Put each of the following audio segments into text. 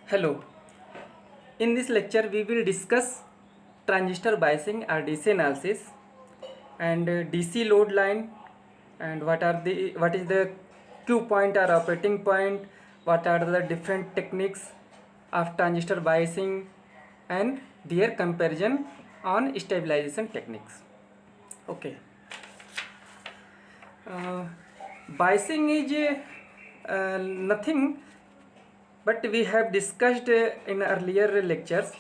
Hello. In this lecture, we will discuss transistor biasing or DC analysis and DC load line and what is the Q point or operating point, what are the different techniques of transistor biasing and their comparison on stabilization techniques. Okay. Biasing is nothing, but we have discussed in earlier lectures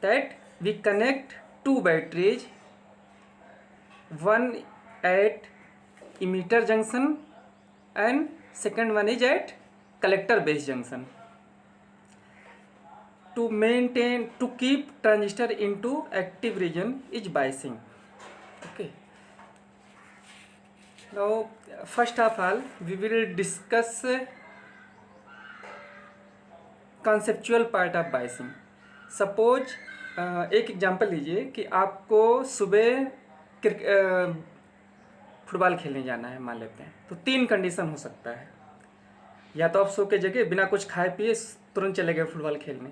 that we connect two batteries, one at emitter junction and second one is at collector base junction to keep transistor into active region is biasing. Okay. Now first of all we will discuss conceptual part of biasing. Suppose एक example लीजिए कि आपको सुबह football खेलने जाना है, मान लेते हैं. तो तीन कंडीशन हो सकता है. या तो आप सो के जगह बिना कुछ खाए पिए तुरंत चले गए फुटबॉल खेलने.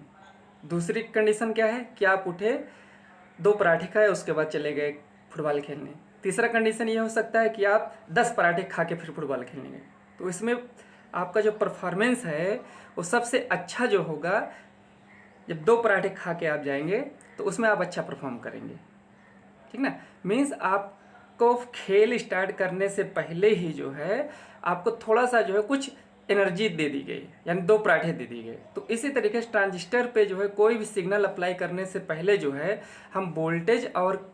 दूसरी कंडीशन क्या है कि आप उठे, 2 पराठे खाए, उसके बाद चले गए फुटबॉल खेलने. तीसरा कंडीशन ये हो सकता है कि आप 10 पराठे खा के फिर फुटबॉल खेलने गए. तो इसमें आपका जो परफॉर्मेंस है वो सबसे अच्छा जो होगा जब 2 पराठे खा के आप जाएंगे तो उसमें आप अच्छा परफॉर्म करेंगे. ठीक ना. मीन्स आपको खेल स्टार्ट करने से पहले ही जो है आपको थोड़ा सा जो है कुछ एनर्जी दे दी गई, यानी 2 पराठे दे दिए गए. तो इसी तरीके से ट्रांजिस्टर पे जो है कोई भी सिग्नल अप्लाई करने से पहले जो है हम वोल्टेज और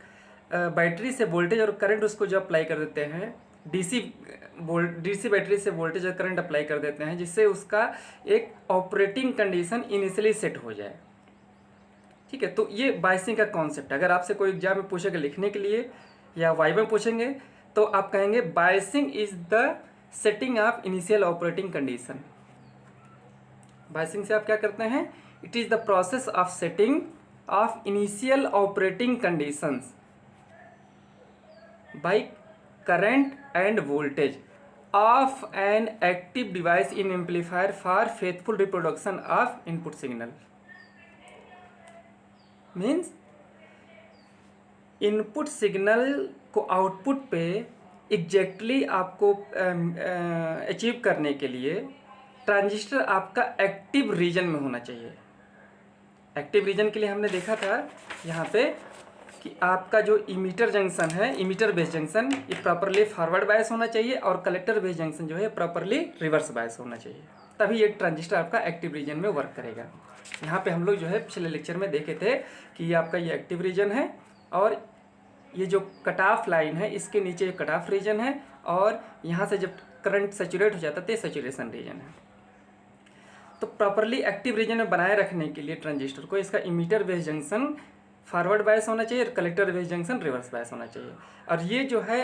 बैटरी से वोल्टेज और करंट उसको जो अप्लाई कर देते हैं, डीसी बैटरी से वोल्टेज और करंट अप्लाई कर देते हैं, जिससे उसका एक ऑपरेटिंग कंडीशन इनिशियली सेट हो जाए. ठीक है. तो ये बाइसिंग का कॉन्सेप्ट है. अगर आपसे कोई एग्जाम में पूछेगा लिखने के लिए या वाइवा में पूछेंगे तो आप कहेंगे biasing is the setting of initial operating condition. Biasing से आप क्या करते हैं? It is the process of setting of initial operating conditions by current and voltage of an active device in amplifier for faithful reproduction of input signal. Means input signal को output पे exactly आपको achieve करने के लिए transistor आपका active region में होना चाहिए. एक्टिव रीजन के लिए हमने देखा था यहाँ पे कि आपका जो इमीटर जंक्शन है, इमीटर बेस जंक्शन, ये प्रॉपरली फॉरवर्ड बायस होना चाहिए और कलेक्टर बेस जंक्शन जो है प्रॉपरली रिवर्स बायस होना चाहिए. तभी ये ट्रांजिस्टर आपका एक्टिव रीजन में वर्क करेगा. यहाँ पे हम लोग जो है पिछले लेक्चर में देखे थे कि ये आपका ये एक्टिव रीजन है और ये जो कट ऑफ लाइन है इसके नीचे कट ऑफ रीजन है और यहाँ से जब करंट सेचुरेट हो जाता है तो सेचुरेशन रीजन है. तो प्रॉपरली एक्टिव रीजन में बनाए रखने के लिए ट्रांजिस्टर को इसका emitter base junction forward bias होना चाहिए और collector base junction reverse bias होना चाहिए. और ये जो है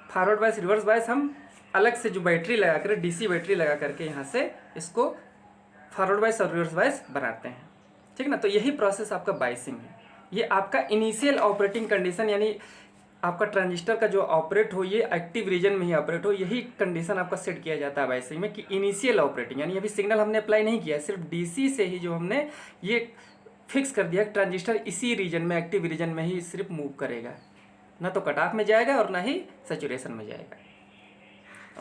फॉरवर्ड बायस रिवर्स बायस हम अलग से जो बैटरी लगा कर, डीसी बैटरी लगा करके यहाँ से इसको फॉरवर्ड बायस और रिवर्स बायस बनाते हैं. ठीक ना. तो यही प्रोसेस आपका बायसिंग है. ये आपका इनिशियल ऑपरेटिंग कंडीशन, यानी आपका ट्रांजिस्टर का जो ऑपरेट हो ये एक्टिव रीजन में ही ऑपरेट हो, यही कंडीशन आपका सेट किया जाता है बायसिंग में कि इनिशियल ऑपरेटिंग, यानी अभी सिग्नल हमने अप्लाई नहीं किया, सिर्फ डीसी से ही जो हमने ये फिक्स कर दिया ट्रांजिस्टर इसी रीजन में, एक्टिव रीजन में ही सिर्फ मूव करेगा, ना तो कट ऑफ में जाएगा और ना ही सैचुरेशन में जाएगा.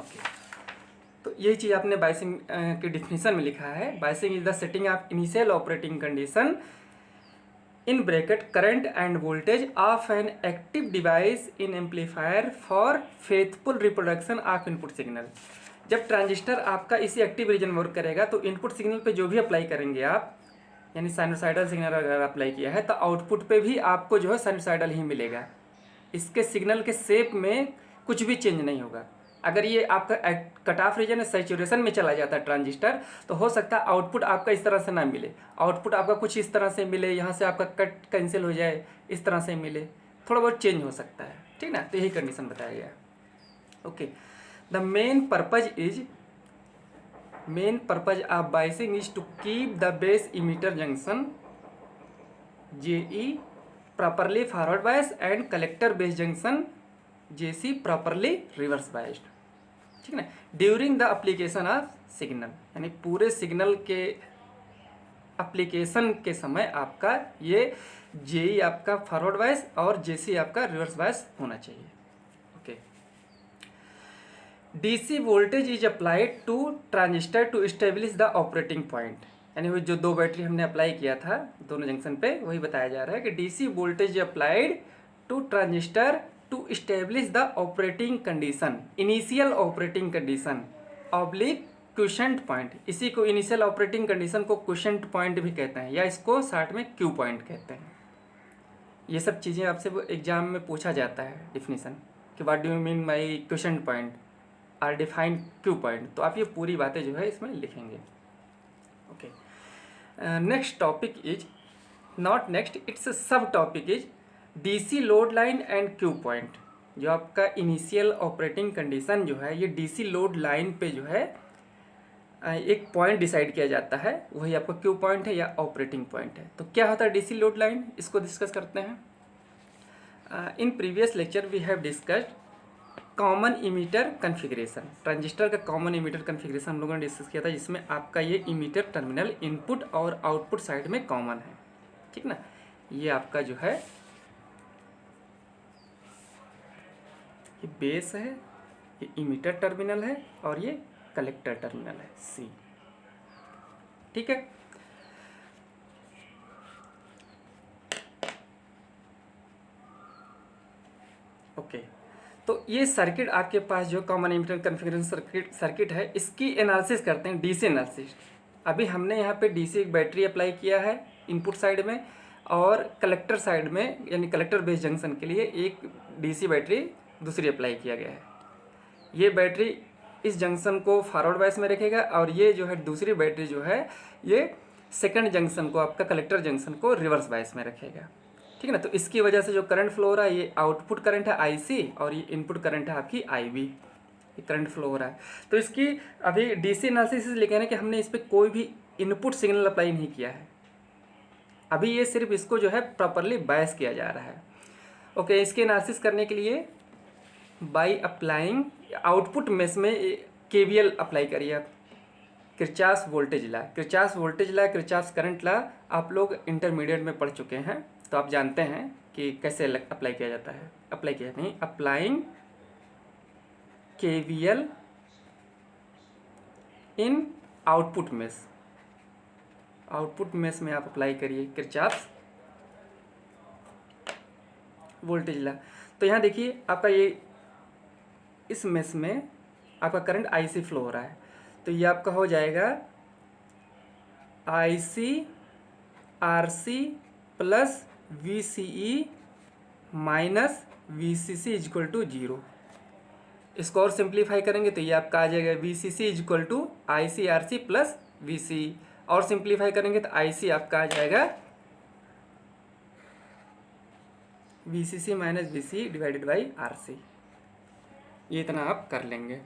ओके. तो यही चीज़ आपने बायसिंग के डिफिनीशन में लिखा है. Biasing is the setting of initial operating condition in bracket current end voltage of an active device in amplifier for faithful reproduction of input signal. जब ट्रांजिस्टर आपका इसी एक्टिव रीजन में वर्क करेगा तो इनपुट सिग्नल पे जो भी apply करेंगे आप, यानी साइनोसाइडल सिग्नल अगर अप्लाई किया है तो आउटपुट पे भी आपको जो है साइनोसाइडल ही मिलेगा. इसके सिग्नल के शेप में कुछ भी चेंज नहीं होगा. अगर ये आपका कट ऑफ रीजन सैचुरेशन में चला जाता है ट्रांजिस्टर तो हो सकता है आउटपुट आपका इस तरह से ना मिले, आउटपुट आपका कुछ इस तरह से मिले, यहाँ से आपका कट कैंसिल हो जाए, इस तरह से मिले, थोड़ा बहुत चेंज हो सकता है. ठीक ना. तो यही कंडीशन बताया गया. Okay. The main purpose of biasing is to keep the base emitter junction JE properly forward biased and collector base junction JC properly reverse biased. ठीक है ना. During the application of signal, यानी पूरे signal के application के समय आपका ये जेई आपका फॉरवर्ड वाइज और जेसी आपका रिवर्स वाइज होना चाहिए। Okay. DC voltage is applied to transistor to establish the operating point, यानी वो जो दो बैटरी हमने अप्लाई किया था दोनों जंक्शन पे, वही बताया जा रहा है कि DC voltage applied to transistor to establish the operating condition, initial operating condition oblique quiescent point. इसी को इनिशियल ऑपरेटिंग कंडीशन को क्वेशंट पॉइंट भी कहते हैं, या इसको शॉर्ट में क्यू पॉइंट कहते हैं। ये सब चीज़ें आपसे एग्जाम में पूछा जाता है डिफिनीसन कि what do you mean by quiescent point are defined Q point, तो आप ये पूरी बातें जो है इसमें लिखेंगे। Okay. Next topic is not next, it's sub topic is DC load line and Q point. जो आपका इनिशियल ऑपरेटिंग कंडीशन जो है, ये डीसी लोड लाइन पे जो है एक पॉइंट डिसाइड किया जाता है, वही आपका क्यू पॉइंट है या ऑपरेटिंग पॉइंट है। तो क्या होता है डीसी लोड लाइन, इसको डिस्कस करते हैं। In previous lecture we have discussed common emitter configuration. Transistor का कॉमन इमीटर कन्फिग्रेशन हम लोगों ने डिस्कस किया था, जिसमें आपका ये इमीटर टर्मिनल इनपुट और आउटपुट साइड में कॉमन है, ठीक ना। ये आपका जो है ये बेस है, ये इमीटर टर्मिनल है और ये कलेक्टर टर्मिनल है सी, ठीक है। ओके। तो ये सर्किट आपके पास जो कॉमन इमीटर कॉन्फ़िगरेशन सर्किट है, इसकी एनालिसिस करते हैं, डीसी एनालिसिस। अभी हमने यहाँ पे डीसी एक बैटरी अप्लाई किया है इनपुट साइड में, और कलेक्टर साइड में यानी कलेक्टर बेस जंक्शन के लिए एक डीसी बैटरी दूसरी अप्लाई किया गया है। ये बैटरी इस जंक्शन को फॉरवर्ड बायस में रखेगा, और ये जो है दूसरी बैटरी जो है ये सेकंड जंक्शन को, आपका कलेक्टर जंक्शन को रिवर्स बायस में रखेगा, ठीक है ना। तो इसकी वजह से जो करंट फ्लो हो रहा है, ये आउटपुट करंट है आईसी और ये इनपुट करंट है आपकी आईबी, ये करंट फ्लो हो रहा है। तो इसकी अभी डीसी एनालिसिस लिखे ना कि हमने इस पर कोई भी इनपुट सिग्नल अप्लाई नहीं किया है, अभी ये सिर्फ इसको जो है प्रॉपरली बायस किया जा रहा है। ओके। इसके एनालिसिस करने के लिए बाई अप्लाइंग आउटपुट मेश में केवीएल अप्लाई करिए आप। किरचॉफ वोल्टेज ला, किरचॉफ वोल्टेज ला, किरचॉफ करंट ला आप लोग इंटरमीडिएट में पढ़ चुके हैं, तो आप जानते हैं कि कैसे अप्लाई किया जाता है। अप्लाई किया नहीं, अप्लाइंग केवीएल इन आउटपुट मेश, आउटपुट मेश में आप अप्लाई करिए किरचॉफ वोल्टेज ला। तो यहाँ देखिए आपका ये इस मेश में आपका करंट आईसी फ्लो हो रहा है, तो ये आपका हो जाएगा IC RC plus VCE minus VCC is equal to 0। इसको और सिंप्लीफाई करेंगे तो ये आपका आ जाएगा VCC is equal to IC RC plus VC, और सिंप्लीफाई करेंगे तो आईसी आपका आ जाएगा VCC minus VC divided by RC. ये इतना आप कर लेंगे।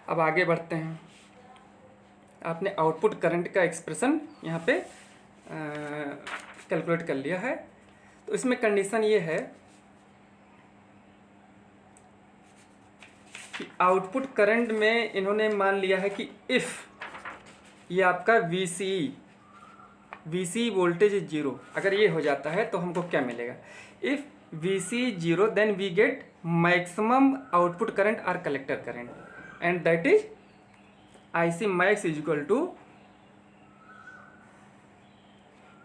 अब आगे बढ़ते हैं। आपने आउटपुट करंट का एक्सप्रेशन यहाँ पे कैलकुलेट कर लिया है। तो इसमें कंडीशन ये है कि आउटपुट करंट में इन्होंने मान लिया है कि इफ़ ये आपका VCE वोल्टेज इज 0, अगर ये हो जाता है तो हमको क्या मिलेगा, if VCE 0 then we get maximum output current और collector current, and that is IC max is equal to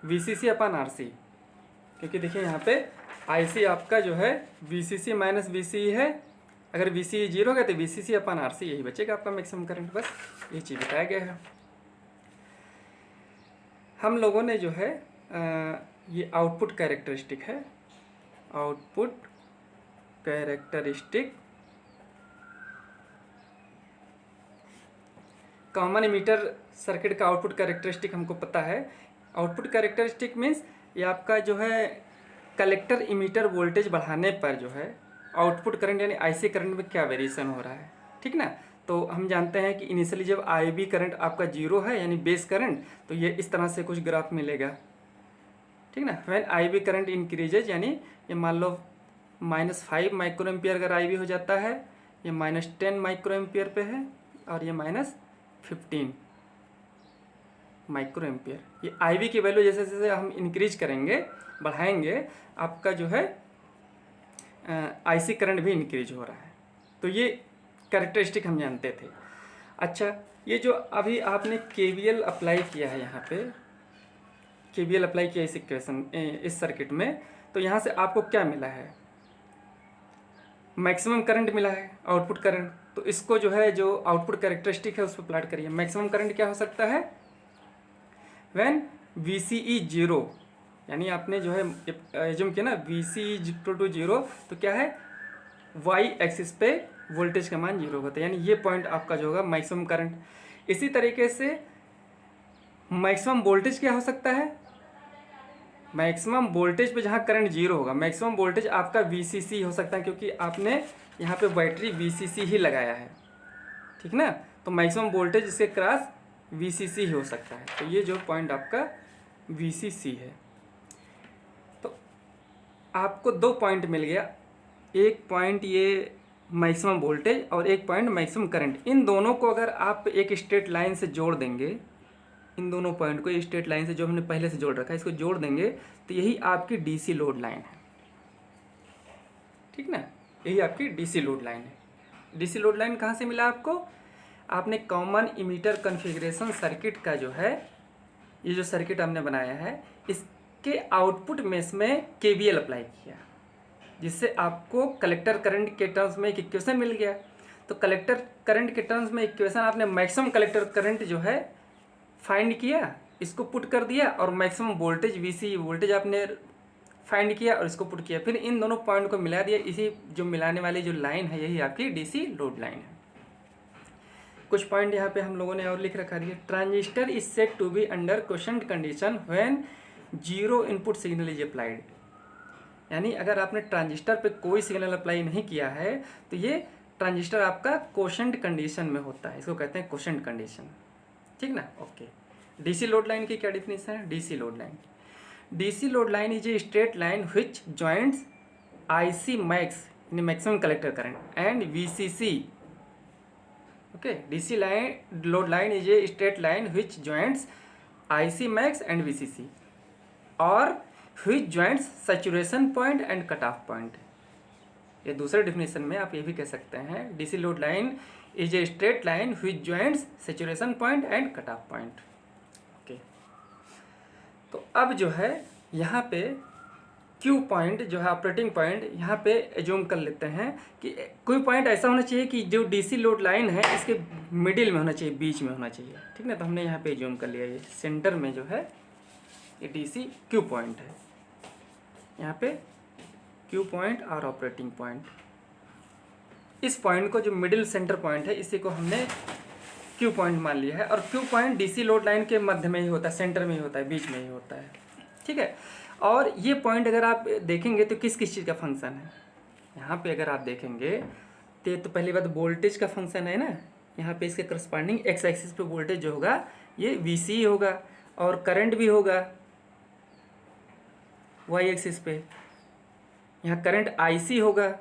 VCC upon RC। क्योंकि देखिए यहाँ पे IC आपका जो है VCC माइनस VCE है, अगर VCE 0 है तो VCC अपन RC, यही बचेगा आपका मैक्सिमम करंट। बस ये चीज़ बताया गया है। हम लोगों ने जो है ये आउटपुट कैरेक्टरिस्टिक है, output characteristic common emitter circuit का आउटपुट कैरेक्टरिस्टिक हमको पता है। आउटपुट कैरेक्टरिस्टिक मीन्स ये आपका जो है कलेक्टर इमीटर वोल्टेज बढ़ाने पर जो है आउटपुट करंट यानी आईसी करंट में क्या वेरिएशन हो रहा है, ठीक ना। तो हम जानते हैं कि इनिशियली जब आईबी करंट आपका 0 है यानी बेस करंट, तो ये इस तरह से कुछ ग्राफ मिलेगा, ठीक ना। व्हेन आईबी करंट इंक्रीजेज, यानी ये मान लो -5 माइक्रो एम्पियर अगर आईबी हो जाता है, ये -10 माइक्रो एम्पियर पे है, और ये -15 माइक्रो एम्पियर। ये IV की वैल्यू जैसे जैसे हम इंक्रीज करेंगे, बढ़ाएंगे, आपका जो है IC करंट भी इंक्रीज हो रहा है। तो ये कैरेक्टरिस्टिक हम जानते थे। अच्छा, ये जो अभी आपने KVL अप्लाई किया है, यहाँ पे KVL अप्लाई किया इस इक्वेशन इस सर्किट में, तो यहाँ से आपको क्या मिला है? मैक्सिमम करंट मिला है, आउटपुट करंट। तो इसको जो है, जो आउटपुट कैरेक्टरिस्टिक है उस पर प्लॉट करिए। मैक्सिमम करंट क्या हो सकता है? व्हेन VCE 0, यानी आपने जो है एज्यूम किया ना VCE = 0, तो क्या है, Y एक्सिस पे वोल्टेज का मान 0 होता है, यानी ये पॉइंट आपका जो होगा मैक्सिमम करंट। इसी तरीके से मैक्सिमम वोल्टेज क्या हो सकता है? मैक्सिमम वोल्टेज पे जहाँ करंट 0 होगा, मैक्सिमम वोल्टेज आपका VCC हो सकता है, क्योंकि आपने यहाँ पे बैटरी VCC ही लगाया है, ठीक ना। तो मैक्सिमम वोल्टेज इसके क्रॉस VCC ही हो सकता है। तो ये जो पॉइंट आपका VCC है। तो आपको 2 पॉइंट मिल गया, एक पॉइंट ये मैक्सिमम वोल्टेज और एक पॉइंट मैक्सिमम करंट। इन दोनों को अगर आप एक स्ट्रेट लाइन से जोड़ देंगे, इन दोनों पॉइंट को स्ट्रेट लाइन से जो हमने पहले से जोड़ रखा है, इसको जोड़ देंगे, तो यही आपकी DC लोड लाइन है, ठीक ना। यही आपकी DC लोड लाइन है। DC लोड लाइन कहाँ से मिला आपको? आपने कॉमन इमीटर कॉन्फ़िगरेशन सर्किट का जो है, ये जो सर्किट हमने बनाया है, इसके आउटपुट में इसमें KVL अप्लाई किया, जिससे आपको कलेक्टर करंट के टर्म्स में एक इक्वेशन मिल गया। तो कलेक्टर करंट के टर्म्स में इक्वेशन आपने मैक्सिमम कलेक्टर करंट जो है फाइंड किया, इसको पुट कर दिया, और मैक्सिमम वोल्टेज VC वोल्टेज आपने फाइंड किया और इसको पुट किया, फिर इन दोनों पॉइंट को मिला दिया। इसी जो मिलाने वाली जो लाइन है, यही आपकी DC लोड लाइन है। कुछ पॉइंट यहाँ पे हम लोगों ने और लिख रखा है। Transistor is set to be under quiescent condition when 0 input signal is applied. यानी अगर आपने ट्रांजिस्टर पे कोई सिग्नल अप्लाई नहीं किया है, तो ये ट्रांजिस्टर आपका क्वोशंट कंडीशन में होता है, इसको कहते हैं क्वोशंट कंडीशन, ठीक ना। ओके, DC लोड लाइन की क्या डिफिनेशन है? DC load line is a straight line which joints IC max in maximum collector current and VCC। Okay, DC load line is a straight line which joints IC max and VCC और which joints saturation point and cut off point. ये दूसरे definition में आप ये भी कह सकते हैं, DC load line is a straight line which joints saturation point and cut off point. Okay, तो अब जो है यहाँ पे Q पॉइंट जो है ऑपरेटिंग पॉइंट, यहाँ पे एज्यूम कर लेते हैं कि कोई पॉइंट ऐसा होना चाहिए कि जो DC लोड लाइन है इसके मिडिल में होना चाहिए, बीच में होना चाहिए, ठीक ना। तो हमने यहाँ पे एज्यूम कर लिया, ये सेंटर में जो है ये DC Q पॉइंट है, यहाँ पे Q पॉइंट और ऑपरेटिंग पॉइंट। इस पॉइंट को जो मिडिल सेंटर पॉइंट है, इसी को हमने Q पॉइंट मान लिया है। और Q point DC load line के मध्य में ही होता है, सेंटर में ही होता है, बीच में ही होता है, ठीक है। और ये पॉइंट अगर आप देखेंगे तो किस किस चीज़ का फंक्शन है, यहाँ पे अगर आप देखेंगे तो पहली बात वोल्टेज का फंक्शन है ना। यहाँ पे इसके करस्पॉन्डिंग X एक्सिस पे वोल्टेज जो होगा ये VC होगा, और करंट भी होगा Y एक्सिस पे, यहाँ करंट IC होगा,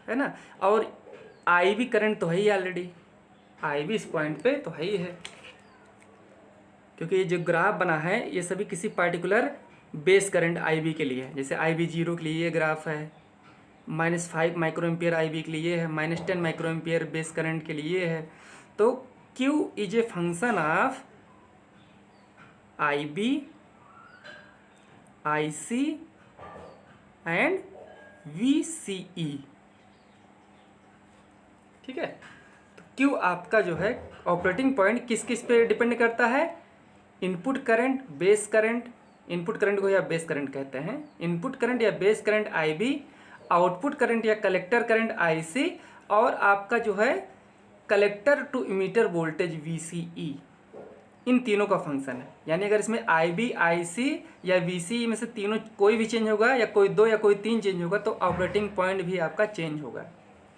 है ना। और IB करंट तो है ही ऑलरेडी, IB इस पॉइंट पे तो है ही है, क्योंकि ये जो ग्राफ बना है ये सभी किसी पार्टिकुलर बेस करंट IB के लिए है। जैसे IB 0 के लिए ये ग्राफ है, -5 माइक्रो एम्पियर IB के लिए है, -10 माइक्रो एम्पियर बेस करंट के लिए है। तो Q is a function of IB, IC and VCE, ठीक है। तो Q आपका जो है ऑपरेटिंग पॉइंट किस किस पे डिपेंड करता है? Input current, base current, input current को या बेस करंट कहते हैं, इनपुट करंट या base current IB, output current या कलेक्टर करंट IC, और आपका जो है collector to emitter voltage VCE। इन तीनों का फंक्शन है। यानी अगर इसमें IB, IC या VCE में से तीनों कोई भी चेंज होगा, या कोई 2 या कोई 3 चेंज होगा, तो ऑपरेटिंग पॉइंट भी आपका चेंज होगा।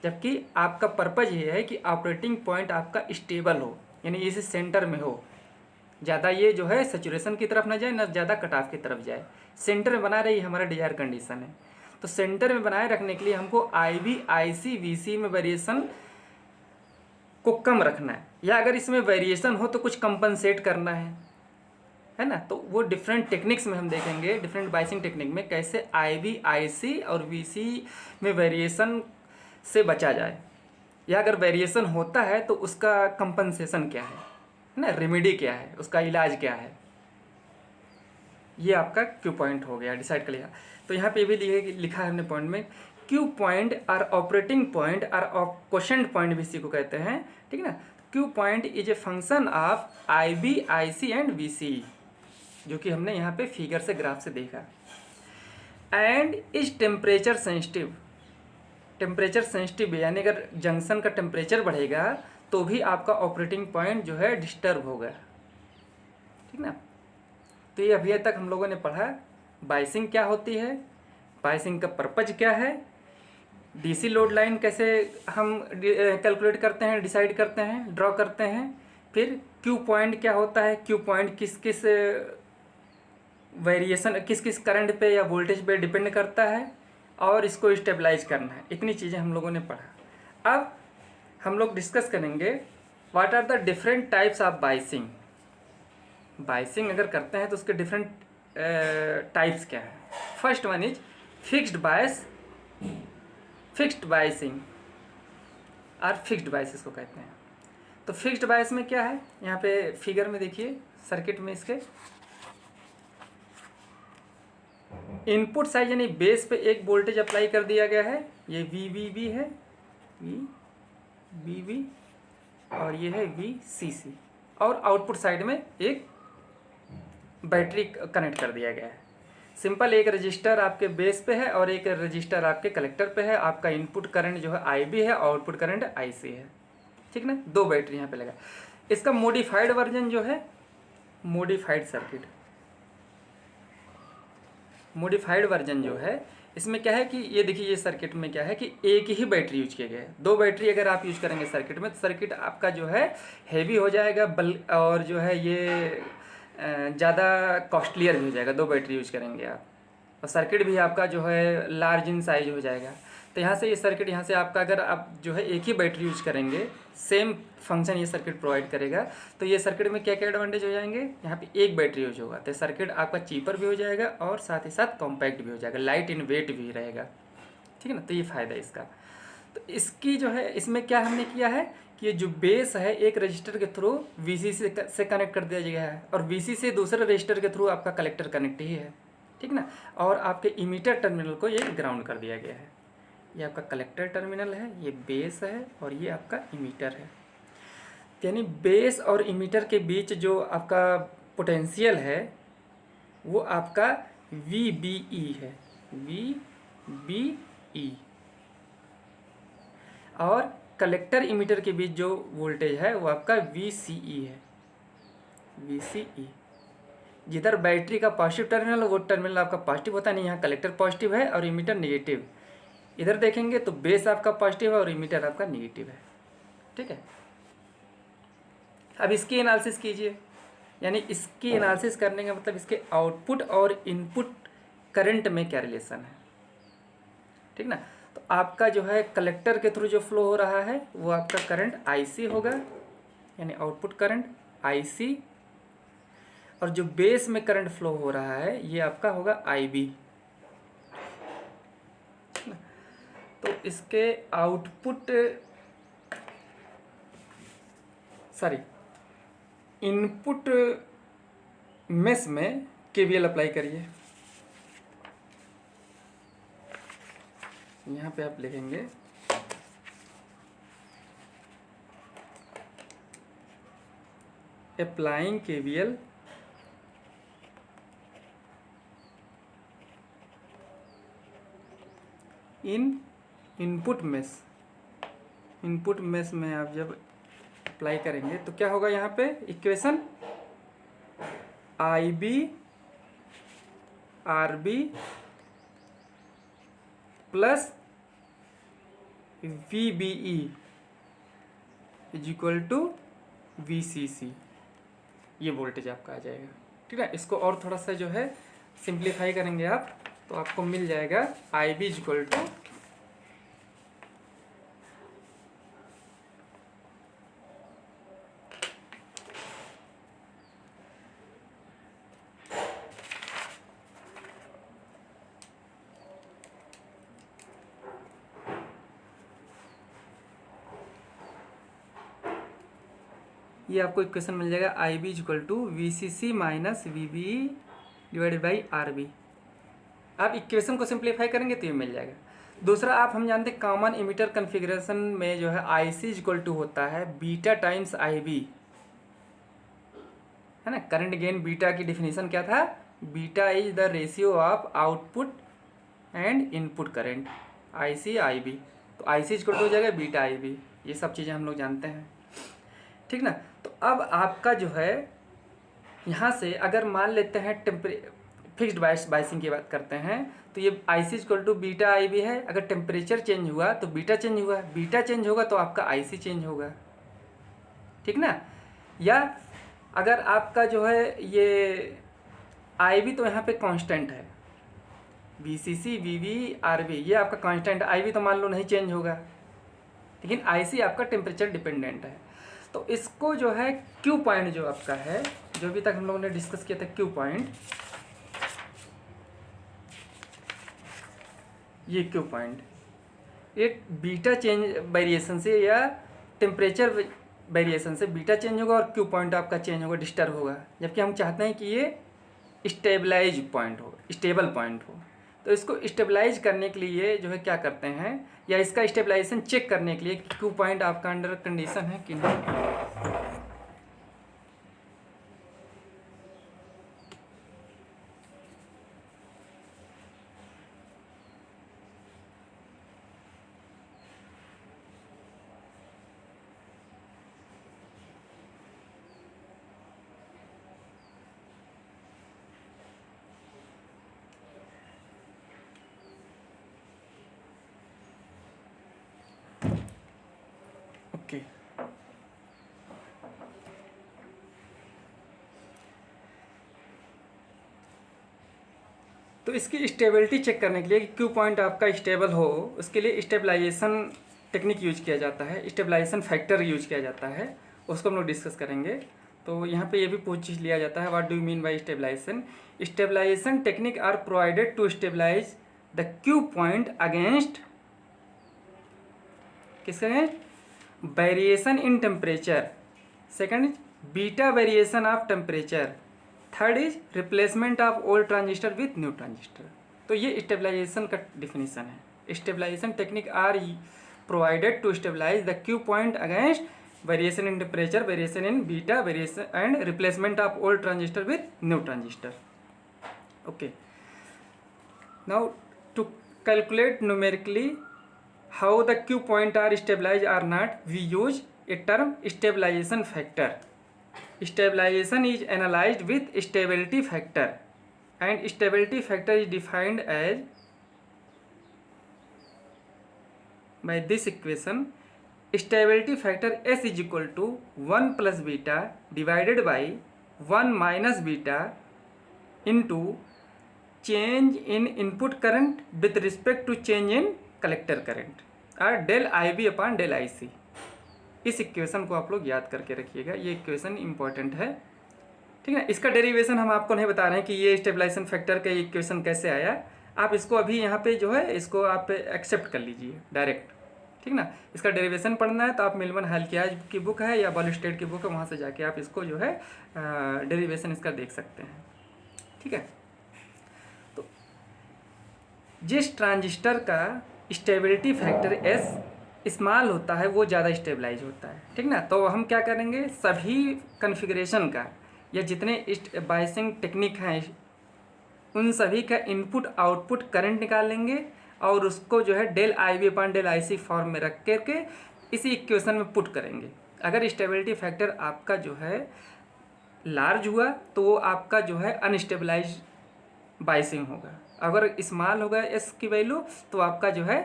जबकि आपका पर्पज ये है कि ऑपरेटिंग पॉइंट आपका स्टेबल हो, यानी इसी सेंटर में हो, ज़्यादा ये जो है सैचुरेशन की तरफ ना जाए, ना ज़्यादा कट ऑफ की तरफ जाए, सेंटर में बना रही हमारा डिजायर कंडीशन है। तो सेंटर में बनाए रखने के लिए हमको IB, IC, VC में वेरिएशन को कम रखना है, या अगर इसमें वेरिएशन हो तो कुछ कंपनसेट करना है, है ना। तो वो डिफरेंट टेक्निक्स में हम देखेंगे, डिफरेंट बाइसिंग टेक्निक में कैसे IB IC और VC में वेरिएशन से बचा जाए, या अगर वेरिएशन होता है तो उसका कंपनसेशन क्या है ना, रेमेडी क्या है, उसका इलाज क्या है। ये आपका क्यू पॉइंट हो गया, डिसाइड कर लिया। तो यहाँ पे भी लिखा है हमने पॉइंट में, Q point or operating point or question point भी इसी को कहते हैं, ठीक है ना। Q point is a function of IB IC and VC, जो कि हमने यहाँ पे फिगर से ग्राफ से देखा, and is temperature sensitive. Temperature sensitive यानी अगर जंक्शन का टेम्परेचर बढ़ेगा तो भी आपका ऑपरेटिंग पॉइंट जो है डिस्टर्ब होगा, ठीक ना। तो ये अभी तक हम लोगों ने पढ़ा बाइसिंग क्या होती है, बाइसिंग का पर्पज क्या है, DC लोड लाइन कैसे हम कैलकुलेट करते हैं, डिसाइड करते हैं, ड्रॉ करते हैं, फिर क्यू पॉइंट क्या होता है, क्यू पॉइंट किस किस वेरिएशन, किस किस करंट पे या वोल्टेज पे डिपेंड करता है, और इसको स्टेबलाइज करना है। इतनी चीज़ें हम लोगों ने पढ़ा। अब हम लोग डिस्कस करेंगे what are the different types of biasing. Biasing अगर करते हैं तो उसके डिफरेंट टाइप्स क्या है। First one is fixed bias, fixed biasing और फिक्स्ड बायस इसको कहते हैं। तो फिक्स्ड बायस में क्या है, यहाँ पे फिगर में देखिए सर्किट में, इसके इनपुट साइड यानी बेस पे एक वोल्टेज अप्लाई कर दिया गया है, ये VBB है, VBB, और ये है VCC, और आउटपुट साइड में एक बैटरी कनेक्ट कर दिया गया है। सिंपल, एक रजिस्टर आपके बेस पे है और एक रजिस्टर आपके कलेक्टर पे है। आपका इनपुट करंट जो है IB है, आउटपुट करंट IC है, ठीक ना। दो बैटरी यहाँ पे लगा। इसका मॉडिफाइड वर्जन जो है, मॉडिफाइड सर्किट, मॉडिफाइड वर्जन जो है, इसमें क्या है कि ये देखिए, ये सर्किट में क्या है कि एक ही बैटरी यूज किया गया है। दो बैटरी अगर आप यूज करेंगे सर्किट में तो सर्किट आपका जो है हैवी हो जाएगा, और जो है ये ज़्यादा कॉस्टलियर भी हो जाएगा। दो बैटरी यूज करेंगे आप, और सर्किट भी आपका जो है लार्ज इन साइज हो जाएगा। तो यहाँ से ये सर्किट, यहाँ से आपका अगर आप जो है एक ही बैटरी यूज करेंगे, सेम फंक्शन ये सर्किट प्रोवाइड करेगा, तो ये सर्किट में क्या क्या एडवांटेज हो जाएंगे, यहाँ पे एक बैटरी यूज होगा तो सर्किट आपका चीपर भी हो जाएगा और साथ ही साथ कॉम्पैक्ट भी हो जाएगा, लाइट इन वेट भी रहेगा, ठीक है ना। तो ये फ़ायदा है इसका। तो इसकी जो है, इसमें क्या हमने किया है कि ये जो बेस है एक रजिस्टर के थ्रू VCC से कनेक्ट कर दिया गया है, और VCC से दूसरे रजिस्टर के थ्रू आपका कलेक्टर कनेक्ट ही है, ठीक ना। और आपके इमीटर टर्मिनल को ये ग्राउंड कर दिया गया है। ये आपका कलेक्टर टर्मिनल है, ये बेस है, और ये आपका इमीटर है। यानी बेस और इमीटर के बीच जो आपका पोटेंशियल है वो आपका VBE है, VBE, और कलेक्टर इमीटर के बीच जो वोल्टेज है वो आपका VCE है, VCE। जिधर बैटरी का पॉजिटिव टर्मिनल, वो टर्मिनल आपका पॉजिटिव होता नहीं, यहाँ कलेक्टर पॉजिटिव है और इमीटर नेगेटिव। इधर देखेंगे तो बेस आपका पॉजिटिव है और इमीटर आपका नेगेटिव है, ठीक है। अब इसकी एनालिसिस कीजिए, यानी इसकी एनालिसिस करने का मतलब इसके आउटपुट और इनपुट करंट में क्या रिलेशन है, ठीक ना। तो आपका जो है कलेक्टर के थ्रू जो फ्लो हो रहा है वो आपका करंट IC होगा, यानी आउटपुट करंट IC, और जो बेस में करंट फ्लो हो रहा है ये आपका होगा IB। तो इसके आउटपुट, सॉरी, इनपुट मेश में KVL अप्लाई करिए। यहाँ पे आप लिखेंगे अप्लाइंग KVL इन इनपुट मेश। इनपुट मेश में आप जब अप्लाई करेंगे तो क्या होगा, यहाँ पे equation IB RB plus VBE is equal to VCC, ये वोल्टेज आपका आ जाएगा, ठीक है। इसको और थोड़ा सा जो है सिंप्लीफाई करेंगे आप तो आपको मिल जाएगा IB इज इक्वल टू ये आपको इक्वेशन मिल जाएगा I B equal to V C C minus V B divided by R B. आप इक्वेशन को सिंप्लीफाई करेंगे तो ये मिल जाएगा। दूसरा, आप हम जानते हैं कॉमन इमिटर कन्फिग्रेशन में जो है आई सी इक्वल टू होता है बीटा टाइम्स आई बी, है ना। करंट गेन बीटा की डिफिनीशन क्या था, beta is the ratio of output and input current, I C I B. तो आई सी इक्वल टू हो जाएगा बीटा आई बी। ये सब चीज़ें हम लोग जानते हैं, ठीक ना। तो अब आपका जो है यहाँ से अगर मान लेते हैं फिक्स्ड बाइसिंग की बात करते हैं, तो ये I C equal to beta I B है। अगर टेम्परेचर चेंज हुआ तो बीटा चेंज हुआ, बीटा चेंज होगा तो आपका आई सी चेंज होगा, ठीक ना। या अगर आपका जो है ये आई बी तो यहाँ पे कांस्टेंट है, B C C V V R B ये आपका कांस्टेंट, आई बी तो मान लो नहीं चेंज होगा, लेकिन आई सी आपका टेम्परेचर डिपेंडेंट है। तो इसको जो है क्यू पॉइंट जो आपका है, जो अभी तक हम लोगों ने डिस्कस किया था क्यू पॉइंट, ये क्यू पॉइंट ये बीटा चेंज वेरिएशन से या टेम्परेचर वेरिएशन से बीटा चेंज होगा और क्यू पॉइंट आपका चेंज होगा, डिस्टर्ब होगा। जबकि हम चाहते हैं कि ये स्टेबलाइज पॉइंट हो, स्टेबल पॉइंट हो। तो इसको स्टेबलाइज करने के लिए जो है क्या करते हैं, या इसका स्टेबलाइजेशन चेक करने के लिए क्यू पॉइंट आपका अंडर कंडीशन है कि नहीं। ओके, तो इसकी स्टेबिलिटी चेक करने के लिए कि क्यू पॉइंट आपका स्टेबल हो, उसके लिए स्टेबलाइजेशन टेक्निक यूज किया जाता है, स्टेबलाइजेशन फैक्टर यूज किया जाता है, उसको हम लोग डिस्कस करेंगे। तो यहाँ पे ये भी पूछ लिया जाता है, what do you mean by stabilisation. Stabilisation technique are provided to stabilise the Q point against किसके against, variation in temperature. Second is beta variation of temperature. Third is replacement of old transistor with new transistor. तो ये stabilisation का definition है। Stabilisation technique are provided to stabilise the Q point against variation in temperature, variation in beta, variation and replacement of old transistor with new transistor. Okay, now to calculate numerically how the Q point are stabilized or not, we use a term stabilization factor. Stabilization is analyzed with stability factor, and stability factor is defined as by this equation. Stability factor S is equal to 1 plus beta divided by 1 minus beta into change in input current with respect to change in collector current, और del I B upon del I C. इस equation को आप लोग याद करके रखिएगा, ये equation important है, ठीक है। इसका डेरिवेशन हम आपको नहीं बता रहे हैं कि ये स्टेबलाइजेशन फैक्टर का इक्वेशन कैसे आया। आप इसको अभी यहाँ पे जो है इसको आप एक्सेप्ट कर लीजिए डायरेक्ट, ठीक ना। इसका डेरिवेशन पढ़ना है तो आप मिलमन हालकियाज की बुक है या बॉलस्टेड की बुक है, वहाँ से जाके आप इसको जो है डेरिवेशन इसका देख सकते हैं, ठीक है। तो जिस ट्रांजिस्टर का स्टेबिलिटी फैक्टर एस स्मॉल होता है वो ज़्यादा स्टेबलाइज होता है, ठीक ना। तो हम क्या करेंगे, सभी कॉन्फ़िगरेशन का या जितने बाइसिंग टेक्निक हैं उन सभी का इनपुट आउटपुट करंट निकाल लेंगे और उसको जो है del I B upon del I C form में रख करके इसी इक्वेशन में पुट करेंगे। अगर स्टेबिलिटी फैक्टर आपका जो है लार्ज हुआ तो वो आपका जो है अनस्टेबलाइज बाइसिंग होगा, अगर स्मॉल होगा एस की वैल्यू तो आपका जो है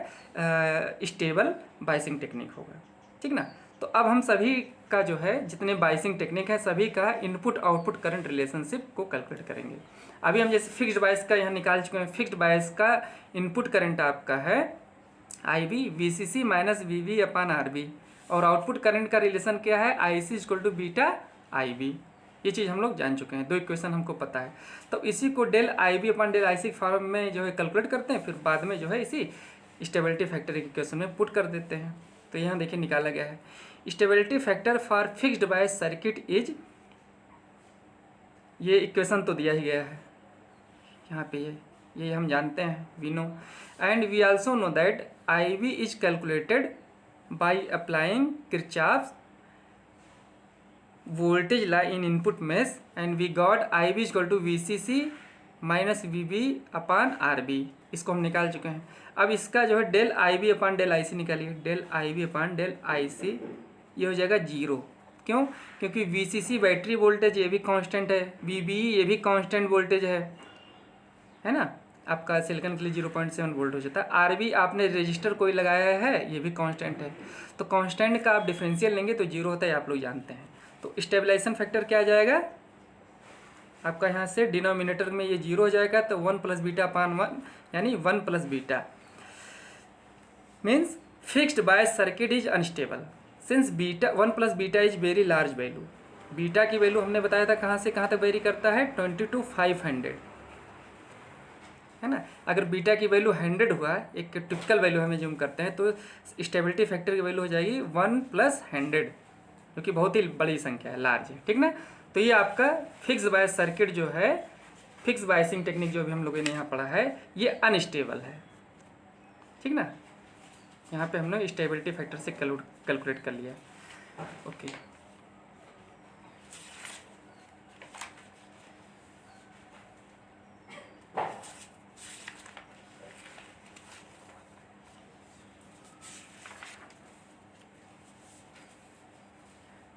स्टेबल बाइसिंग टेक्निक होगा, ठीक ना। तो अब हम सभी का जो है जितने बाइसिंग टेक्निक है सभी का इनपुट आउटपुट करंट रिलेशनशिप को कैलकुलेट करेंगे। अभी हम जैसे फिक्स्ड बाइस का यहाँ निकाल चुके हैं, फिक्स्ड बाइस का इनपुट करंट आपका है I B V C C minus V V upon R B, और आउटपुट करंट का रिलेशन क्या है, I C equal to beta I B. ये चीज़ हम लोग जान चुके हैं, दो इक्वेशन हमको पता है। तो इसी को del I B upon del I C form में जो है कैलकुलेट करते हैं, फिर बाद में जो है इसी स्टेबिलिटी फैक्टर इक्वेशन में पुट कर देते हैं। तो यहाँ देखिए निकाला गया है stability factor for fixed by circuit is, ये इक्वेशन तो दिया ही गया है यहाँ पे, ये हम जानते हैं, we know, and we also know that I V is calculated by applying Kirchhoff's voltage law in input mesh, and we got I V equal to V C C minus V B upon R B, इसको हम निकाल चुके हैं। अब इसका जो है del I B upon del I C निकालिए, del I B upon del I C, ये हो जाएगा 0। क्यों? क्योंकि we C C battery voltage ये भी कांस्टेंट है, वी बी ये भी कांस्टेंट वोल्टेज है ना, आपका सिलिकॉन के लिए 0.7 वोल्ट हो जाता है। आर बी आपने रजिस्टर कोई लगाया है, ये भी कांस्टेंट है, तो कांस्टेंट का आप डिफरेंशियल लेंगे तो 0 होता है, आप लोग जानते हैं। तो स्टेबलाइजेशन फैक्टर क्या आ जाएगा आपका, यहाँ से डिनोमिनेटर में ये 0 हो जाएगा, तो 1 प्लस बीटा अपान 1, यानी 1 plus beta means fixed by circuit is unstable since beta 1 plus beta is very large value. Beta की वैल्यू हमने बताया था कहाँ से कहाँ तक वेरी करता है, 20 to 500, है ना। अगर बीटा की वैल्यू 100 हुआ, एक टिपिकल वैल्यू हमें जूम करते हैं, तो स्टेबिलिटी फैक्टर की वैल्यू हो जाएगी 1 प्लस 100, जो कि बहुत ही बड़ी संख्या है, लार्ज है, ठीक ना। तो ये आपका फिक्स बायस सर्किट जो है, फिक्स बायसिंग टेक्निक जो भी हम लोगों ने यहाँ पढ़ा है, ये अनस्टेबल है, ठीक ना। यहाँ पे हमने स्टेबिलिटी फैक्टर से कैलकुलेट कर लिया, okay.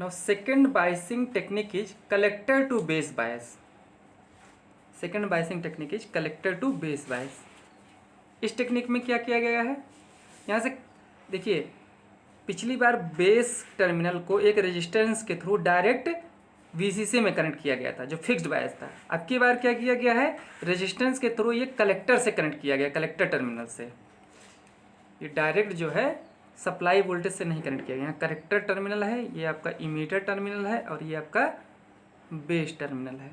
Now second biasing technique is collector to base bias. Second biasing technique is collector to base bias. इस टेक्निक में क्या किया गया है, यहाँ से देखिए, पिछली बार बेस टर्मिनल को एक रेजिस्टेंस के थ्रू डायरेक्ट वीसीसी में कनेक्ट किया गया था, जो फिक्स्ड बायस था। अब की बार क्या किया गया है, रेजिस्टेंस के थ्रू ये कलेक्टर से कनेक्ट किया गया, कलेक्टर टर्मिनल से। ये डायरेक्ट जो है सप्लाई वोल्टेज से नहीं कनेक्ट किया गया। यहाँ कलेक्टर टर्मिनल है, ये आपका इमीटर टर्मिनल है, और ये आपका बेस टर्मिनल है,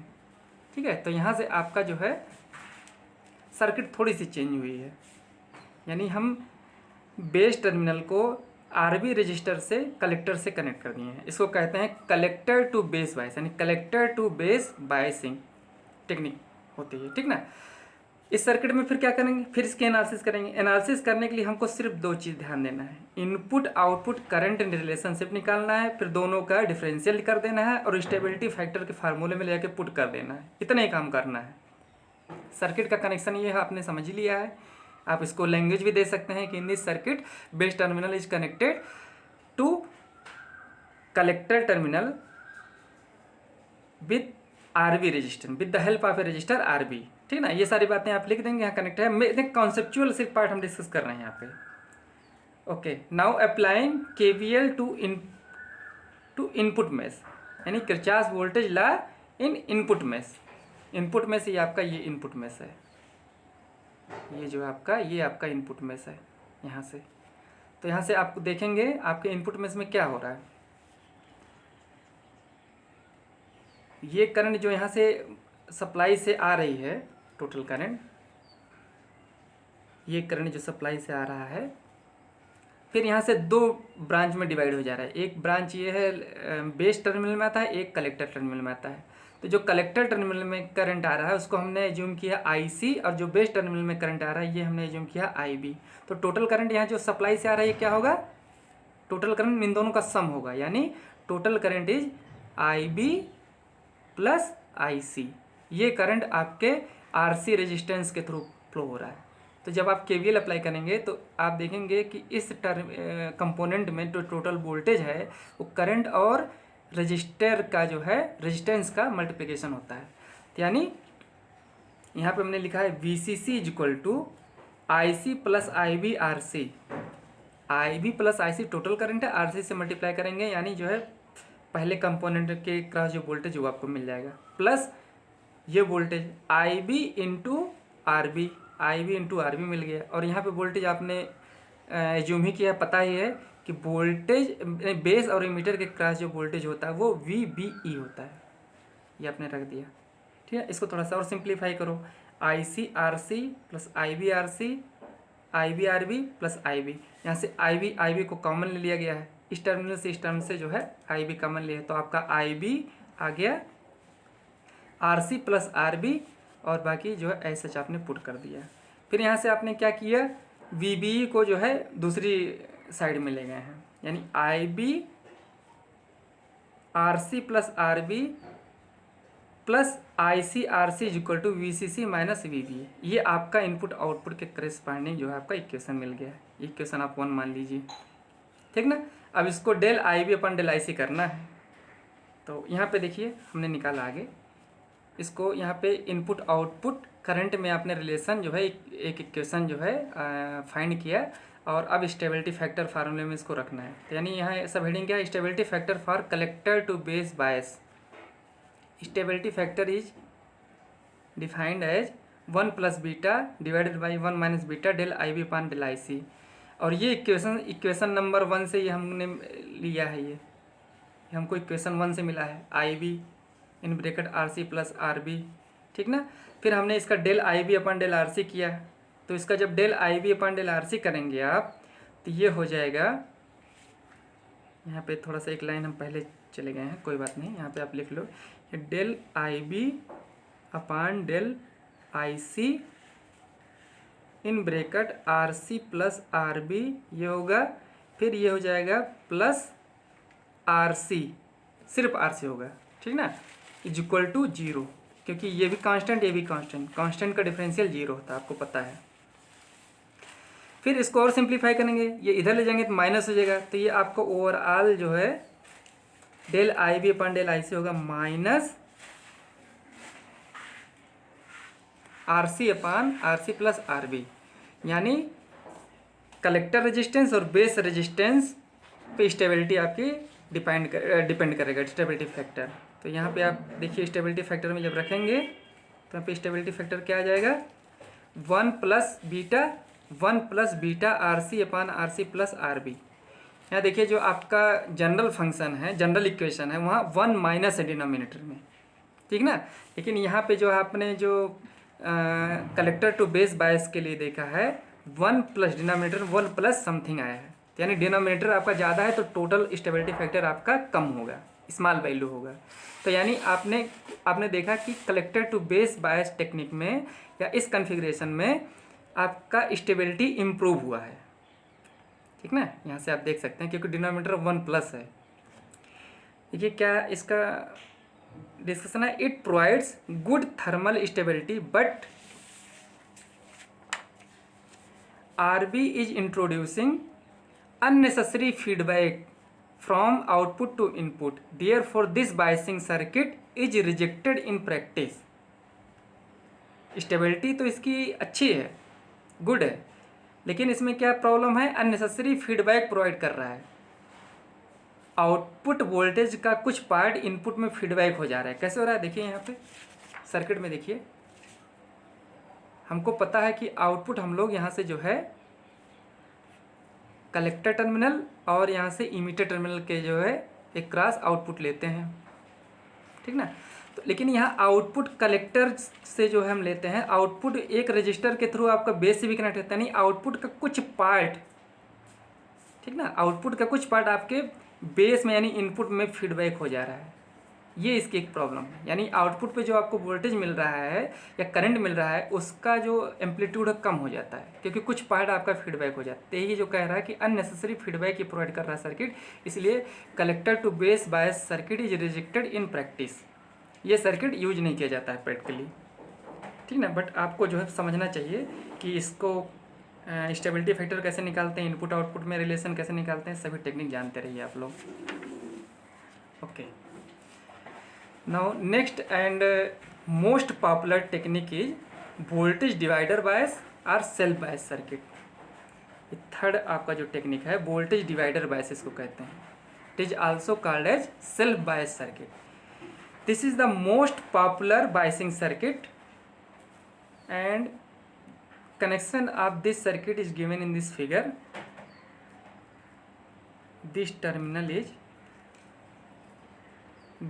ठीक है। तो यहाँ से आपका जो है सर्किट थोड़ी सी चेंज हुई है, यानी हम बेस टर्मिनल को आरबी रजिस्टर से कलेक्टर से कनेक्ट कर दिए हैं। इसको कहते हैं कलेक्टर टू बेस बायस, यानी collector to base biasing technique होती है, ठीक ना। इस सर्किट में फिर क्या करेंगे, फिर इसके एनालिसिस करेंगे। एनालिसिस करने के लिए हमको सिर्फ 2 चीज़ ध्यान देना है, इनपुट आउटपुट करंट रिलेशनशिप निकालना है, फिर दोनों का डिफरेंशियल कर देना है, और स्टेबिलिटी फैक्टर के फार्मूले में लेके पुट कर देना है। इतना ही काम करना है। सर्किट का कनेक्शन ये है, आपने समझ लिया है। आप इसको लैंग्वेज भी दे सकते हैं कि in this circuit base terminal is connected to collector terminal with RB resistor, with the help of a resistor RB, ठीक ना। ये सारी बातें आप लिख देंगे, यहाँ कनेक्ट है। कॉन्सेप्चुअल सिर्फ पार्ट हम डिस्कस कर रहे हैं यहाँ पे, okay. Now applying KVL to input mesh, यानी Kirchhoff voltage law in input mesh. Input mesh ये आपका, ये इनपुट मेश है, ये जो आपका, ये आपका इनपुट मेश है यहाँ से। तो यहाँ से आप देखेंगे आपके इनपुट मेश में क्या हो रहा है। ये करंट जो यहाँ से सप्लाई से आ रही है, टोटल करंट, ये करंट जो सप्लाई से आ रहा है, फिर यहाँ से 2 ब्रांच में डिवाइड हो जा रहा है। एक ब्रांच ये है बेस टर्मिनल में आता है, एक कलेक्टर टर्मिनल में आता है। तो जो कलेक्टर टर्मिनल में करंट आ रहा है उसको हमने एज्यूम किया आईसी, और जो बेस टर्मिनल में करंट आ रहा है ये हमने एज्यूम किया आईबी। तो टोटल करंट यहाँ जो सप्लाई से आ रहा है ये क्या होगा, टोटल करंट इन दोनों का सम होगा, यानी total current is IB plus IC. ये करंट आपके आरसी रेजिस्टेंस के थ्रू फ्लो हो रहा है। तो जब आप केवीएल अप्लाई करेंगे तो आप देखेंगे कि इस कंपोनेंट में जो टोटल वोल्टेज है वो करंट और रजिस्टर का जो है रेजिस्टेंस का मल्टीप्लिकेशन होता है। यानी यहाँ पे हमने लिखा है V C C is equal to I C plus I B R C. I B plus I C total current है, आर सी से मल्टीप्लाई करेंगे, यानी जो है पहले कंपोनेंट के क्रॉस जो वोल्टेज वो आपको मिल जाएगा, प्लस ये voltage I B into R B, I B into R B मिल गया। और यहाँ पे वोल्टेज आपने एज्यूम ही किया, पता ही है कि वोल्टेज बेस और इमीटर के क्रॉस जो वोल्टेज होता है वो वी बी ई होता है, ये आपने रख दिया, ठीक है। इसको थोड़ा सा और सिंप्लीफाई करो, आई C R C plus I B R C, I B are B plus I B. यहाँ से आई बी को कॉमन ले लिया गया है, इस टर्मिनल से इस टर्मिनल से जो है आई बी कॉमन लिया, तो आपका आई बी आ गया R C plus R B, और बाकी जो है एस एच आपने पुट कर दिया। फिर यहाँ से आपने क्या किया, वी बी को जो है दूसरी साइड में ले गए हैं, यानी I B R C plus R B plus I C R C is equal to V C C minus V B. ये आपका इनपुट आउटपुट के करेस्पॉन्डिंग जो है आपका इक्वेशन मिल गया है। इक्वेशन आप 1 मान लीजिए, ठीक ना। अब इसको del I B upon del I C करना है, तो यहाँ पे देखिए हमने निकाला आगे इसको, यहाँ पे इनपुट आउटपुट करंट में आपने रिलेशन जो है एक इक्वेशन जो है फाइंड किया, और अब स्टेबिलिटी फैक्टर फार्मूले में इसको रखना है। तो यानी यहाँ सब हेडिंग क्या है, stability factor for collector to base bias. Stability factor is defined as 1 plus beta divided by 1 minus beta del I B upon del I C. और ये इक्वेशन नंबर 1 से ये हमने लिया है, ये हमको इक्वेशन 1 से मिला है, I B in bracket R C plus R B, ठीक ना। फिर हमने इसका del I B upon del R C किया, तो इसका जब del I B upon del R C करेंगे आप, तो ये हो जाएगा, यहाँ पे थोड़ा सा एक लाइन हम पहले चले गए हैं, कोई बात नहीं, यहाँ पे आप लिख लो, del I B upon del I C in bracket R C plus R B, ये होगा, फिर ये हो जाएगा प्लस आर सी, सिर्फ आर सी होगा, ठीक ना, इज इक्वल टू 0, क्योंकि ये भी कांस्टेंट ये भी कांस्टेंट, कांस्टेंट का डिफरेंशियल 0 होता है, आपको पता है। फिर इसको और सिंप्लीफाई करेंगे, ये इधर ले जाएंगे तो माइनस हो जाएगा, तो ये आपको ओवरऑल जो है del I B upon del I C होगा minus R C upon R C plus R B, यानी कलेक्टर रेजिस्टेंस और बेस रेजिस्टेंस पे स्टेबिलिटी आपकी डिपेंड करेगा, स्टेबिलिटी फैक्टर। तो यहाँ पे आप देखिए स्टेबिलिटी फैक्टर में जब रखेंगे तो यहाँ पे स्टेबिलिटी फैक्टर क्या आ जाएगा, 1 plus beta R C upon R C plus R B. यहाँ देखिए जो आपका जनरल फंक्शन है, जनरल इक्वेशन है, वहाँ 1 माइनस है डिनोमिनेटर में, ठीक ना। लेकिन यहाँ पे जो आपने जो कलेक्टर टू बेस बायस के लिए देखा है, 1 प्लस डिनोमिनेटर 1 प्लस समथिंग आया है, यानी डिनोमिनेटर आपका ज़्यादा है तो टोटल स्टेबिलिटी फैक्टर आपका कम होगा, स्मॉल वैल्यू होगा। तो यानी आपने देखा कि collector to base bias technique में या इस कॉन्फ़िगरेशन में आपका स्टेबिलिटी इम्प्रूव हुआ है, ठीक ना। यहाँ से आप देख सकते हैं क्योंकि डिनोमिनेटर 1 प्लस है। देखिए क्या इसका डिस्कशन है, it provides good thermal stability but RB is introducing unnecessary feedback from output to input, therefore this biasing circuit is rejected in practice। Stability तो इसकी अच्छी है, गुड है, लेकिन इसमें क्या प्रॉब्लम है, अननेसेसरी फीडबैक प्रोवाइड कर रहा है। आउटपुट वोल्टेज का कुछ पार्ट इनपुट में फीडबैक हो जा रहा है। कैसे हो रहा है, देखिए यहाँ पे सर्किट में देखिए, हमको पता है कि आउटपुट हम लोग यहाँ से जो है कलेक्टर टर्मिनल और यहाँ से इमीटर टर्मिनल के जो है एक क्रॉस आउटपुट लेते हैं, ठीक ना। तो लेकिन यहाँ आउटपुट कलेक्टर से जो है हम लेते हैं, आउटपुट एक रजिस्टर के थ्रू आपका बेस से भी कनेक्ट होता है, नहीं आउटपुट का कुछ पार्ट, ठीक ना, आउटपुट का कुछ पार्ट आपके बेस में यानी इनपुट में फीडबैक हो जा रहा है। ये इसकी एक प्रॉब्लम है, यानी आउटपुट पे जो आपको वोल्टेज मिल रहा है या करंट मिल रहा है उसका जो एम्पलीट्यूड कम हो जाता है, क्योंकि कुछ पार्ट आपका फीडबैक हो जाता है। यही जो कह रहा है कि अननेसेसरी फीडबैक ये प्रोवाइड कर रहा है सर्किट, इसलिए collector to base bias circuit is rejected in practice. ये सर्किट यूज नहीं किया जाता है प्रैक्टिकली, ठीक ना। बट आपको जो है समझना चाहिए कि इसको स्टेबिलिटी फैक्टर कैसे निकालते हैं, इनपुट आउटपुट में रिलेशन कैसे निकालते हैं, सभी टेक्निक जानते रहिए आप लोग। Okay, now next and most popular technique is voltage divider bias or self bias circuit। ये थर्ड आपका जो टेक्निक है वोल्टेज डिवाइडर बायस इसको कहते हैं। It is also called as self bias circuit. This is the most popular biasing circuit and connection of this circuit is given in this figure। this terminal is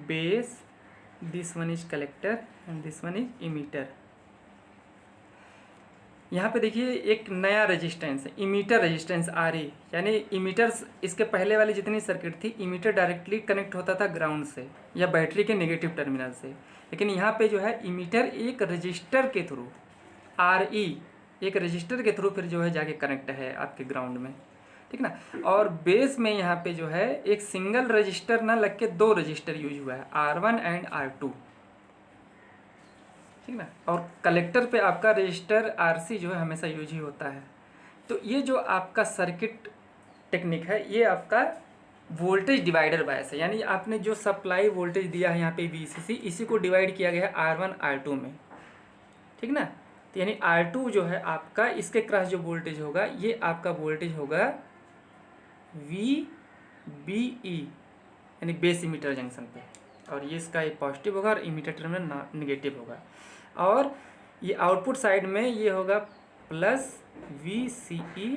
base, this one is collector and this one is emitter। यहाँ पे देखिए एक नया resistance है, emitter resistance R E, यानी emitters, इसके पहले वाली जितनी सर्किट थी इमीटर डायरेक्टली कनेक्ट होता था ग्राउंड से या बैटरी के नेगेटिव टर्मिनल से, लेकिन यहाँ पे जो है इमीटर एक रजिस्टर के थ्रू, आर ई एक रजिस्टर के थ्रू फिर जो है जाके कनेक्ट है आपके ग्राउंड में, ठीक ना। और बेस में यहाँ पे जो है एक सिंगल रजिस्टर ना लग के 2 रजिस्टर यूज हुआ है, R1 एंड R2, ठीक ना। और कलेक्टर पे आपका रजिस्टर RC जो है हमेशा यूज ही होता है। तो ये जो आपका सर्किट टेक्निक है ये आपका वोल्टेज डिवाइडर बायस है, यानी आपने जो सप्लाई वोल्टेज दिया है यहाँ पे VCC, इसी को डिवाइड किया गया है R1 R2 में, ठीक ना। तो यानी R2 जो है आपका, इसके क्रॉस जो वोल्टेज होगा ये आपका वोल्टेज होगा VBE, यानी बेस इमीटर जंक्शन पे, और ये इसका एक पॉजिटिव होगा और इमीटर टर्मिनल नेगेटिव होगा, और ये आउटपुट साइड में ये होगा प्लस VCE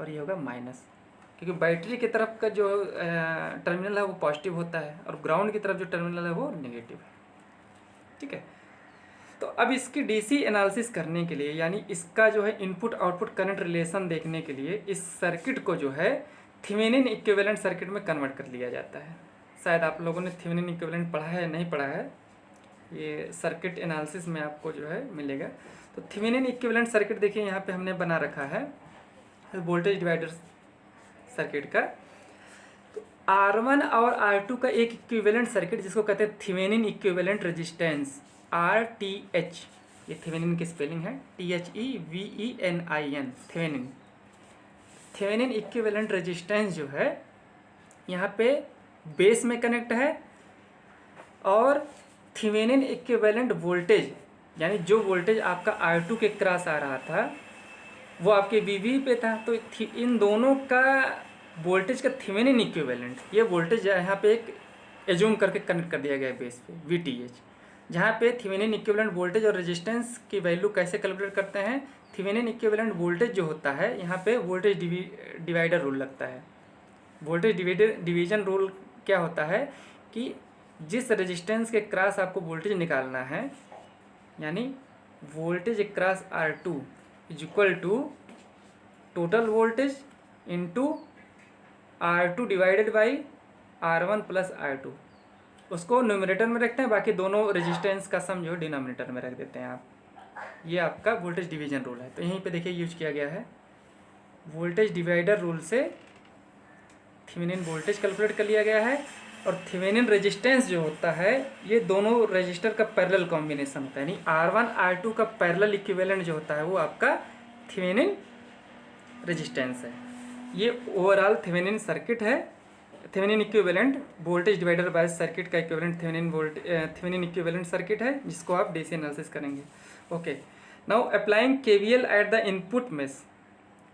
और ये होगा माइनस, क्योंकि बैटरी की तरफ का जो टर्मिनल है वो पॉजिटिव होता है और ग्राउंड की तरफ जो टर्मिनल है वो नेगेटिव है, ठीक है। तो अब इसकी DC एनालिसिस करने के लिए, यानी इसका जो है इनपुट आउटपुट करंट रिलेशन देखने के लिए इस सर्किट को जो है थेवेनिन इक्विवेलेंट सर्किट में कन्वर्ट कर लिया जाता है। शायद आप लोगों ने थेवेनिन इक्विवेलेंट पढ़ा है या नहीं पढ़ा है, ये सर्किट एनालिसिस में आपको जो है मिलेगा। तो थेवेनिन इक्विवेलेंट सर्किट देखिए यहाँ पे हमने बना रखा है वोल्टेज डिवाइडर सर्किट का। तो R1 और R2 का एक इक्विवेलेंट सर्किट जिसको कहते हैं थेवेनिन इक्विवेलेंट रेजिस्टेंस, RTH, ये थेवेनिन की स्पेलिंग है THEVENIN, Thevenin. Thevenin equivalent resistance जो है यहाँ पे बेस में कनेक्ट है, और थेवेनिन इक्विवेलेंट वोल्टेज, यानी जो वोल्टेज आपका R2 के क्रॉस आ रहा था वो आपके VB पे था, तो इन दोनों का वोल्टेज का थेवेनिन इक्विवेलेंट, ये वोल्टेज यहाँ पे एक एज्यूम करके कनेक्ट कर दिया गया है बेस पे VTH, जहाँ पे थेवेनिन इक्विवेलेंट वोल्टेज और रेजिस्टेंस की वैल्यू कैसे कैलकुलेट करते हैं। थेवेनिन इक्विवेलेंट वोल्टेज जो होता है यहाँ पे वोल्टेज डिवाइडर रूल लगता है। वोल्टेज डिवीजन रूल क्या होता है कि जिस रेजिस्टेंस के क्रॉस आपको वोल्टेज निकालना है, यानी voltage cross R2 is equal to total voltage into R2 divided by R1 plus R2, उसको न्यूमरेटर में रखते हैं, बाकी दोनों रेजिस्टेंस का सम जो है डिनोमिनेटर में रख देते हैं आप। ये आपका वोल्टेज डिवीजन रूल है। तो यहीं पे देखिए यूज किया गया है, वोल्टेज डिवाइडर रूल से थेवेनिन वोल्टेज कैलकुलेट कर लिया गया है, और थेवेनिन रेजिस्टेंस जो होता है ये दोनों रेजिस्टर का पैरेलल कॉम्बिनेशन होता है, यानी R1 R2 का पैरेलल इक्विवेलेंट जो होता है वो आपका थेवेनिन रेजिस्टेंस है। ये ओवरऑल थेवेनिन सर्किट है, Thevenin equivalent voltage divider bias circuit का इक्विवेलेंट थेवेनिन इक्विवेलेंट सर्किट है, जिसको आप DC एनालिसिस करेंगे। Okay, now applying KVL at the input mesh.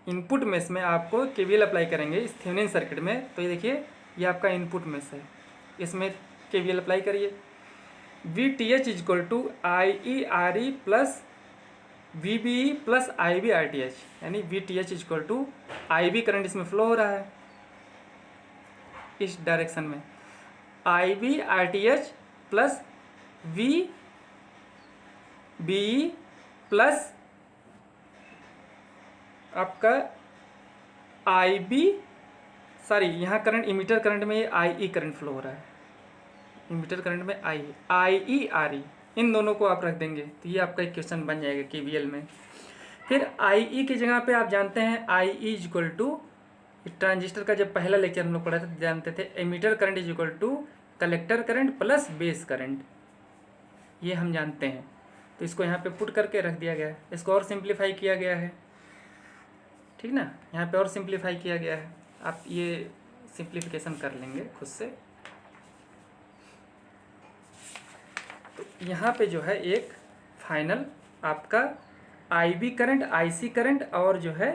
Input mesh में आपको KVL अप्लाई करेंगे इस थेवेनिन सर्किट में। तो ये देखिए ये आपका इनपुट मेश है, इसमें KVL अप्लाई करिए। VTH is equal to IERE plus VBE plus IBRTH, यानी VTH is equal to IB current इसमें फ्लो हो रहा है इस डायरेक्शन में, IBRTH प्लस VBE प्लस आपका यहाँ करंट इमीटर करंट में ये IE करंट फ्लो हो रहा है, इमीटर करंट में IERE, इन दोनों को आप रख देंगे तो ये आपका इक्वेशन बन जाएगा KVL में। फिर IE की जगह पे आप जानते हैं IE is equal to, transistor का जब पहला लेक्चर हम लोग पढ़ा था जानते थे emitter current is equal to collector current plus base current, ये हम जानते हैं। तो इसको यहाँ पे पुट करके रख दिया गया है, इसको और सिंप्लीफाई किया गया है, ठीक ना, यहाँ पे और सिंप्लीफाई किया गया है, आप ये सिंप्लीफिकेशन कर लेंगे खुद से। तो यहाँ पे जो है एक फाइनल आपका IB करंट, IC करंट और जो है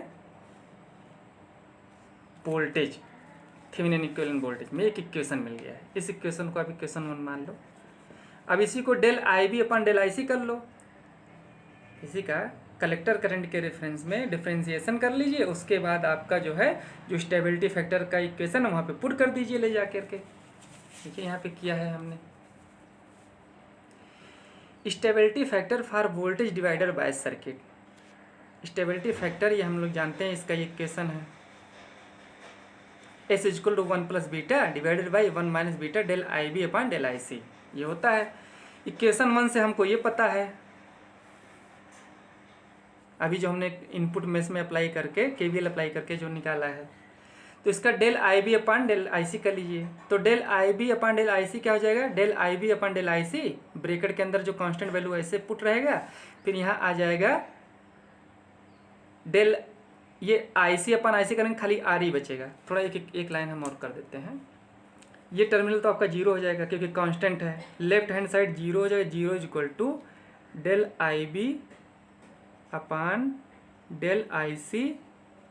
वोल्टेज थेवेनिन इक्विवेलेंट वोल्टेज में एक इक्वेशन मिल गया है। इस इक्वेशन को आप इक्वेशन 1 मान लो। अब इसी को डेल IB अपन डेल IC कर लो, इसी का कलेक्टर करंट के रेफरेंस में डिफरेंशिएशन कर लीजिए। उसके बाद आपका जो है जो स्टेबिलिटी फैक्टर का इक्वेशन है वहाँ पे पुट कर दीजिए ले जा करके। देखिए यहाँ पे किया है हमने, stability factor for voltage divider bias circuit. Stability factor ये हम लोग जानते हैं, इसका ये इक्वेशन है S equal to 1 plus beta divided by 1 minus beta del I B upon del I C, ये होता है। इक्वेशन 1 से हमको ये पता है, अभी जो हमने इनपुट मेश में अप्लाई करके KVL अप्लाई करके जो निकाला है, तो इसका del I B upon del I C कर लीजिए। तो del I B upon del I C क्या हो जाएगा, del I B upon del I C, bracket के अंदर जो कांस्टेंट वैल्यू ऐसे पुट रहेगा, फिर यहाँ आ जाएगा डेल, ये आई सी अपॉन आई सी करेंगे, खाली आर ही बचेगा। थोड़ा एक लाइन हम और कर देते हैं। ये टर्मिनल तो आपका जीरो हो जाएगा क्योंकि कांस्टेंट है, लेफ्ट हैंड साइड जीरो हो जाएगा। Zero is equal to del I B upon del I C,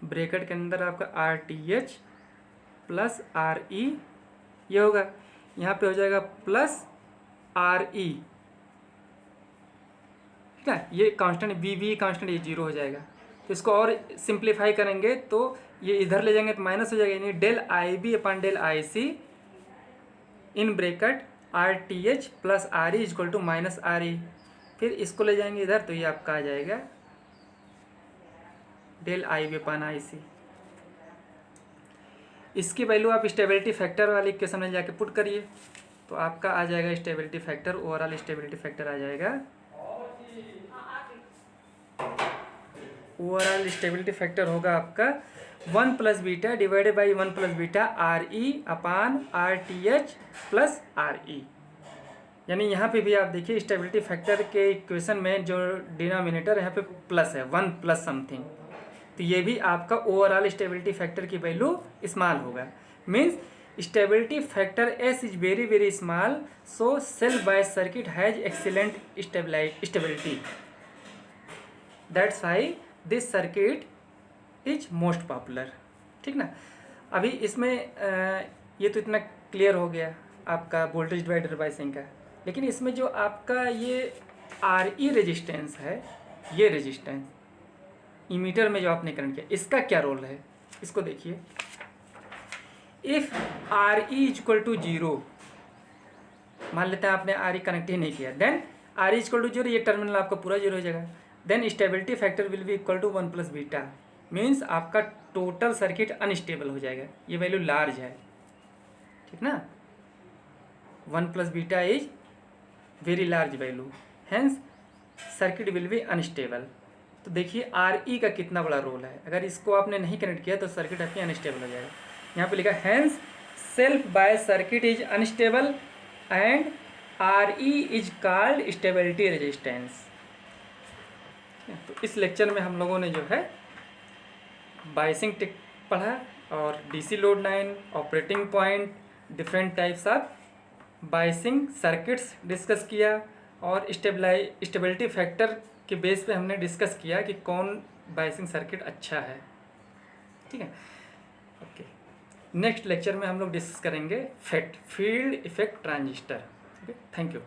bracket के अंदर आपका R T H plus R E, ये होगा। यहाँ पे हो जाएगा प्लस आर ई, ठीक है। ये कांस्टेंट वी वी कांस्टेंट, ये जीरो हो जाएगा। तो इसको और सिंप्लीफाई करेंगे तो ये इधर ले जाएंगे तो माइनस हो जाएगा, यानी del I B upon del I C in bracket R T H plus R E equal to minus R E. फिर इसको ले जाएंगे इधर तो ये आपका आ जाएगा del I B upon I C. इसकी वैल्यू आप स्टेबिलिटी फैक्टर वाले इक्वेशन में जाके पुट करिए तो आपका आ जाएगा stability factor, overall stability factor आ जाएगा, ओवरऑल स्टेबिलिटी फैक्टर होगा आपका 1 plus beta divided by 1 plus beta R E upon R T H plus R E. यानी यहाँ पे भी आप देखिए स्टेबिलिटी फैक्टर के इक्वेशन में जो डिनोमिनेटर यहाँ पे प्लस है, 1 प्लस समथिंग, तो ये भी आपका ओवरऑल स्टेबिलिटी फैक्टर की वैल्यू स्मॉल होगा। Means stability factor S is very very small, so self bias circuit has excellent stability, that's why this circuit is most popular. ठीक ना। अभी इसमें ये तो इतना क्लियर हो गया आपका वोल्टेज डिवाइडर बायसिंग का, लेकिन इसमें जो आपका ये आर ई रेजिस्टेंस है, ये रेजिस्टेंस इमीटर में जो आपने करंट किया, इसका क्या रोल है, इसको देखिए। If R E equal to zero, मान लेते हैं आपने आर ई कनेक्ट ही नहीं किया, then R E equal to zero, ये टर्मिनल आपका पूरा जीरो हो जाएगा। Then stability factor will be equal to 1 plus beta, means आपका टोटल सर्किट अनस्टेबल हो जाएगा। ये वैल्यू लार्ज है, ठीक ना। 1 plus beta is very large value, hence circuit will be unstable. तो देखिए आर ई का कितना बड़ा रोल है, अगर इसको आपने नहीं कनेक्ट किया तो सर्किट आपकी अनस्टेबल हो जाएगा। यहाँ पे लिखा hence self bias circuit is unstable and R E is called stability resistance. तो इस लेक्चर में हम लोगों ने जो है बायसिंग टेक पढ़ा और DC load line, operating point, different types of biasing circuits discuss किया, और स्टेबिलिटी फैक्टर के बेस पे हमने डिस्कस किया कि कौन बायसिंग सर्किट अच्छा है। ठीक है, ओके। नेक्स्ट लेक्चर में हम लोग डिस्कस करेंगे field effect transistor. Okay, thank you.